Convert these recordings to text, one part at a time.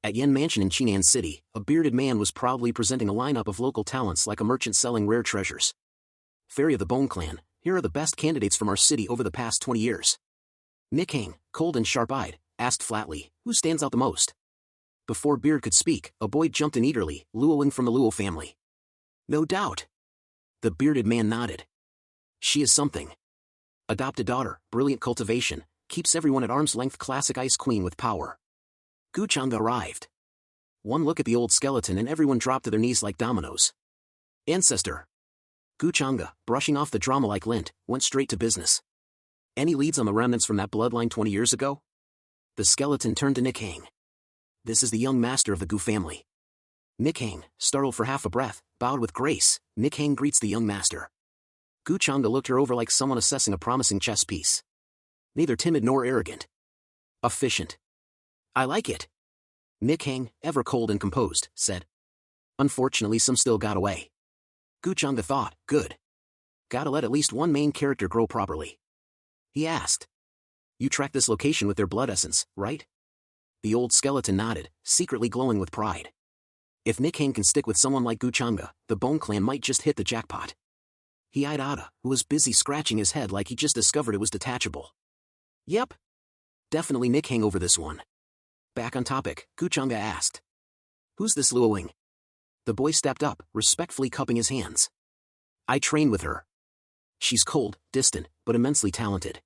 At Yen Mansion in Chinan City, a bearded man was proudly presenting a lineup of local talents like a merchant selling rare treasures. Fairy of the Bone Clan, here are the best candidates from our city over the past 20 years. Nick Hang, cold and sharp-eyed, asked flatly, who stands out the most? Before Beard could speak, a boy jumped in eagerly, Luoing from the Luo family. No doubt. The bearded man nodded. She is something. Adopted daughter, brilliant cultivation, keeps everyone at arm's length, classic ice queen with power. Gu Changge arrived. One look at the old skeleton and everyone dropped to their knees like dominoes. Ancestor. Gu Changge, brushing off the drama like lint, went straight to business. Any leads on the remnants from that bloodline 20 years ago? The skeleton turned to Nick Hang. This is the young master of the Gu family. Nick Hang, startled for half a breath, bowed with grace. Nick Hang greets the young master. Gu Changge looked her over like someone assessing a promising chess piece. Neither timid nor arrogant. Efficient. I like it. Nick Hang, ever cold and composed, said. Unfortunately some still got away. Gu Changge thought, good. Gotta let at least one main character grow properly. He asked. You tracked this location with their blood essence, right? The old skeleton nodded, secretly glowing with pride. If Nick Hang can stick with someone like Gu Changge, the Bone Clan might just hit the jackpot. He eyed Ada, who was busy scratching his head like he just discovered it was detachable. Yep. Definitely Nick Hang over this one. Back on topic, Gu Changge asked. Who's this Luoing? The boy stepped up, respectfully cupping his hands. I train with her. She's cold, distant, but immensely talented.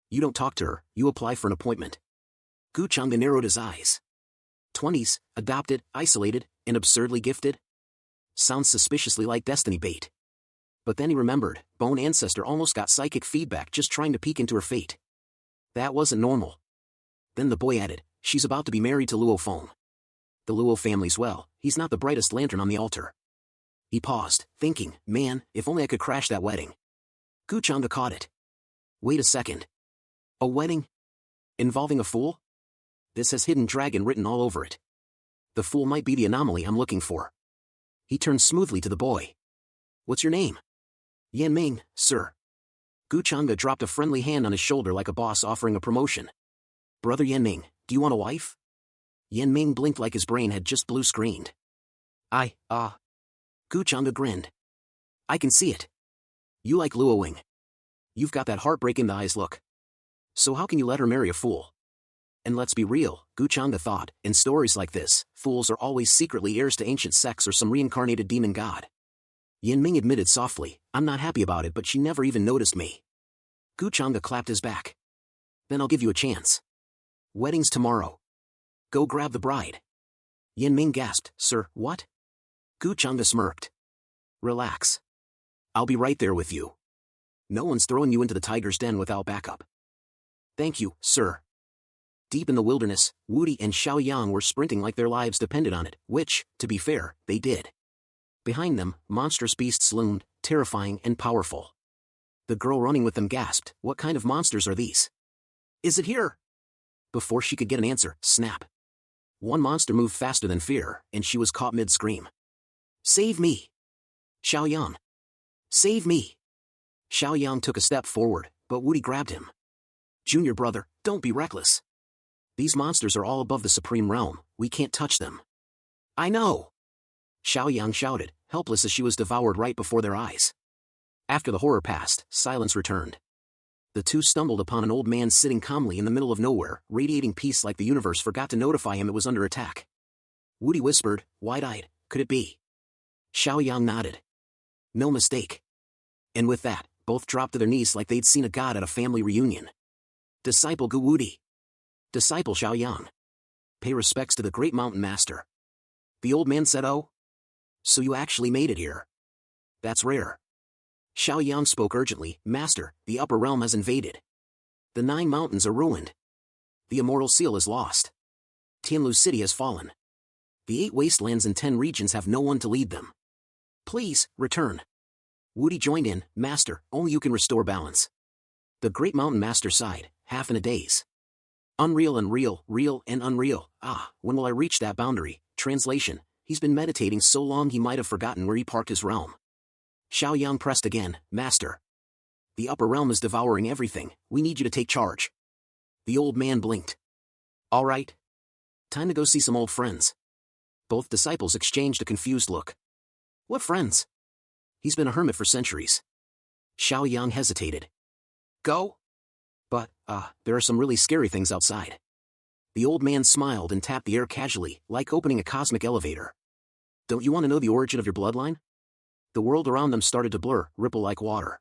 You don't talk to her, you apply for an appointment. Gu Changge narrowed his eyes. 20s, adopted, isolated, and absurdly gifted? Sounds suspiciously like destiny bait. But then he remembered, Bone Ancestor almost got psychic feedback just trying to peek into her fate. That wasn't normal. Then the boy added, she's about to be married to Luo Feng. The Luo family's well, he's not the brightest lantern on the altar. He paused, thinking, man, if only I could crash that wedding. Gu Changge caught it. Wait a second. A wedding? Involving a fool? This has Hidden Dragon written all over it. The fool might be the anomaly I'm looking for. He turned smoothly to the boy. What's your name? Yan Ming, sir. Gu Changge dropped a friendly hand on his shoulder like a boss offering a promotion. Brother Yan Ming, do you want a wife? Yan Ming blinked like his brain had just blue screened. Gu Changge grinned. I can see it. You like Luoing. You've got that heartbreak in the eyes look. So how can you let her marry a fool? And let's be real, Gu Changge thought, in stories like this, fools are always secretly heirs to ancient sects or some reincarnated demon god. Yan Ming admitted softly, I'm not happy about it but she never even noticed me. Gu Changge clapped his back. Then I'll give you a chance. Wedding's tomorrow. Go grab the bride. Yan Ming gasped, sir, what? Gu Changge smirked. Relax. I'll be right there with you. No one's throwing you into the tiger's den without backup. Thank you, sir. Deep in the wilderness, Wudi and Xiao Yang were sprinting like their lives depended on it, which, to be fair, they did. Behind them, monstrous beasts loomed, terrifying and powerful. The girl running with them gasped, what kind of monsters are these? Is it here? Before she could get an answer, snap. One monster moved faster than fear, and she was caught mid-scream. Save me! Xiao Yang. Save me! Xiao Yang took a step forward, but Wudi grabbed him. Junior brother, don't be reckless. These monsters are all above the supreme realm, we can't touch them. I know! Xiao Yang shouted, helpless as she was devoured right before their eyes. After the horror passed, silence returned. The two stumbled upon an old man sitting calmly in the middle of nowhere, radiating peace like the universe forgot to notify him it was under attack. Wudi whispered, wide-eyed, could it be? Xiao Yang nodded. No mistake. And with that, both dropped to their knees like they'd seen a god at a family reunion. Disciple Gu Wudi. Disciple Xiao Yang. Pay respects to the great mountain master. The old man said, oh? So you actually made it here. That's rare. Xiao Yang spoke urgently, Master, the upper realm has invaded. The 9 mountains are ruined. The immortal seal is lost. Tianlu City has fallen. The 8 wastelands and 10 regions have no one to lead them. Please, return. Wudi joined in, Master, only you can restore balance. The great mountain master sighed, half in a daze. Unreal and real, real and unreal, when will I reach that boundary? Translation, he's been meditating so long he might have forgotten where he parked his realm. Xiao Yang pressed again, Master. The upper realm is devouring everything, we need you to take charge. The old man blinked. All right. Time to go see some old friends. Both disciples exchanged a confused look. What friends? He's been a hermit for centuries. Xiao Yang hesitated. Go? But, there are some really scary things outside. The old man smiled and tapped the air casually, like opening a cosmic elevator. Don't you want to know the origin of your bloodline? The world around them started to blur, ripple like water.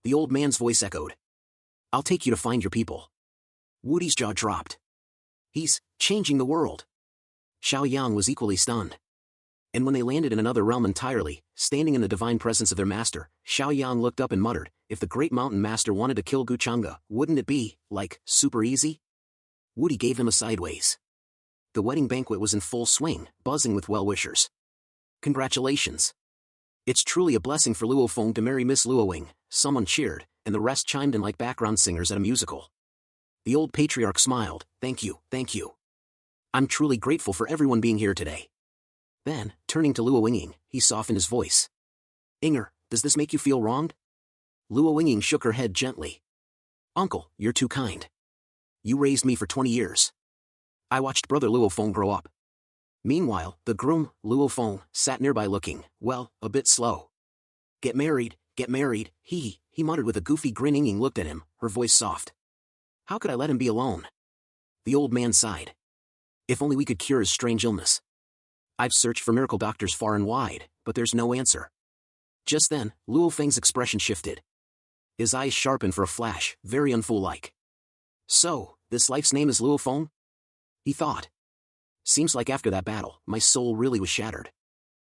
The old man's voice echoed. I'll take you to find your people. Woody's jaw dropped. He's changing the world. Xiao Yang was equally stunned. And when they landed in another realm entirely, standing in the divine presence of their master, Xiao Yang looked up and muttered, if the great mountain master wanted to kill Gu Changge, wouldn't it be, like, super easy? Woody gave him a sideways. The wedding banquet was in full swing, buzzing with well-wishers. Congratulations. It's truly a blessing for Luo Feng to marry Miss Luo Wing, someone cheered, and the rest chimed in like background singers at a musical. The old patriarch smiled, thank you, thank you. I'm truly grateful for everyone being here today. Then, turning to Luo Winging, he softened his voice. Inger, does this make you feel wronged? Luo Winging shook her head gently. Uncle, you're too kind. You raised me for 20 years. I watched brother Luo Feng grow up. Meanwhile, the groom, Luo Feng, sat nearby looking, well, a bit slow. Get married, he muttered with a goofy grin. Ying looked at him, her voice soft. How could I let him be alone? The old man sighed. If only we could cure his strange illness. I've searched for miracle doctors far and wide, but there's no answer. Just then, Luo Feng's expression shifted. His eyes sharpened for a flash, very unfool-like. So, this life's name is Luo Feng? He thought. Seems like after that battle, my soul really was shattered.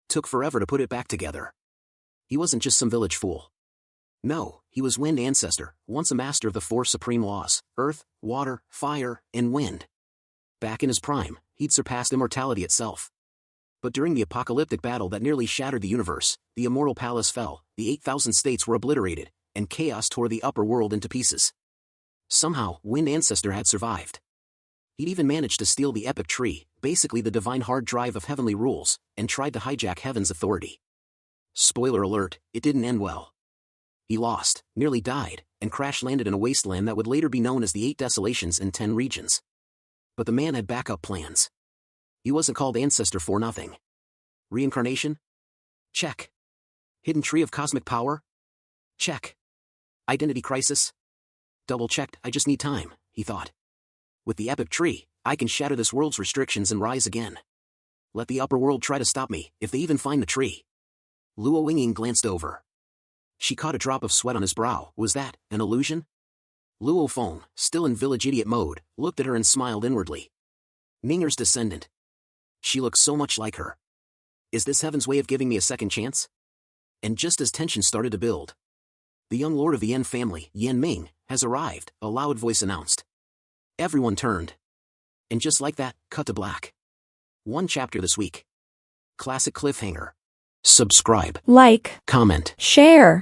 Took forever to put it back together. He wasn't just some village fool. No, he was Wind Ancestor, once a master of the four supreme laws, earth, water, fire, and wind. Back in his prime, he'd surpassed immortality itself. But during the apocalyptic battle that nearly shattered the universe, the immortal palace fell, the 8,000 states were obliterated, and chaos tore the upper world into pieces. Somehow, Wind Ancestor had survived. He'd even managed to steal the epic tree, basically the divine hard drive of heavenly rules, and tried to hijack heaven's authority. Spoiler alert, it didn't end well. He lost, nearly died, and crash-landed in a wasteland that would later be known as the 8 Desolations in 10 regions. But the man had backup plans. He wasn't called Ancestor for nothing. Reincarnation? Check. Hidden tree of cosmic power? Check. Identity crisis? Double-checked, I just need time, he thought. With the epic tree, I can shatter this world's restrictions and rise again. Let the upper world try to stop me, if they even find the tree. Luo Winging glanced over. She caught a drop of sweat on his brow. Was that an illusion? Luo Feng, still in village idiot mode, looked at her and smiled inwardly. Ninger's descendant. She looks so much like her. Is this heaven's way of giving me a second chance? And just as tension started to build, the young lord of the Yan family, Yan Ming, has arrived, a loud voice announced. Everyone turned. And just like that, cut to black. One chapter this week. Classic cliffhanger. Subscribe. Like. Comment. Share.